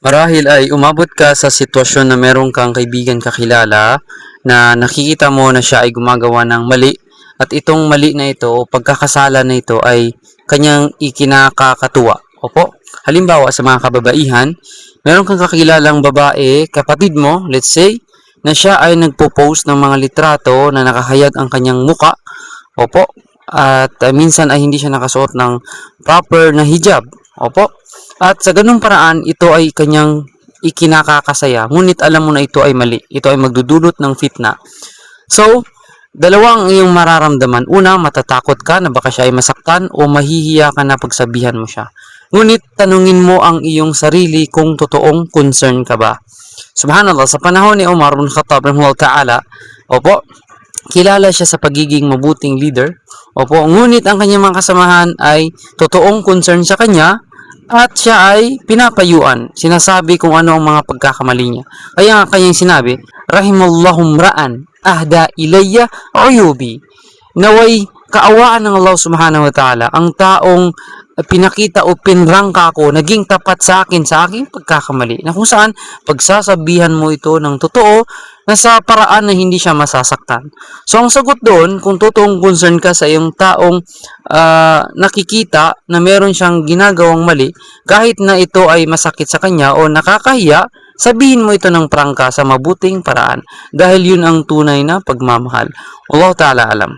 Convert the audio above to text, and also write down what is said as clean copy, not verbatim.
Marahil ay umabot ka sa sitwasyon na meron kang kaibigan kakilala na nakikita mo na siya ay gumagawa ng mali at itong mali na ito o pagkakasala na ito ay kanyang ikinakakatuwa. Opo, halimbawa sa mga kababaihan, meron kang kakilalang babae, kapatid mo, let's say, na siya ay nagpo-post ng mga litrato na nakahayag ang kanyang muka. Opo, at minsan ay hindi siya nakasuot ng proper na hijab. Opo, at sa ganung paraan, ito ay kanyang ikinakakasaya. Ngunit alam mo na ito ay mali. Ito ay magdudulot ng fitna. So, dalawang iyong mararamdaman. Una, matatakot ka na baka siya ay masaktan o mahihiya ka na pagsabihan mo siya. Ngunit tanungin mo ang iyong sarili kung totoong concern ka ba. Subhanallah, sa panahon ni Umar bin Khattab rahimahullah ta'ala, opo, kilala siya sa pagiging mabuting leader. Opo, ngunit ang kanyang mga kasamahan ay totoong concern sa kanya at siya ay pinapayuan. Sinasabi kung ano ang mga pagkakamali niya. Kaya nga kanyang sinabi, Rahimallahum ra'an ahda ilayya uyubi. Naway kaawaan ng Allah subhanahu wa ta'ala ang taong pinakita o pinrangka ko, naging tapat sa akin sa aking pagkakamali. Na kung saan, pagsasabihan mo ito ng totoo na sa paraan na hindi siya masasaktan. So, ang sagot doon, kung totoong concern ka sa iyong taong nakikita na meron siyang ginagawang mali, kahit na ito ay masakit sa kanya o nakakahiya, sabihin mo ito ng prangka sa mabuting paraan dahil yun ang tunay na pagmamahal. Allah Ta'ala alam.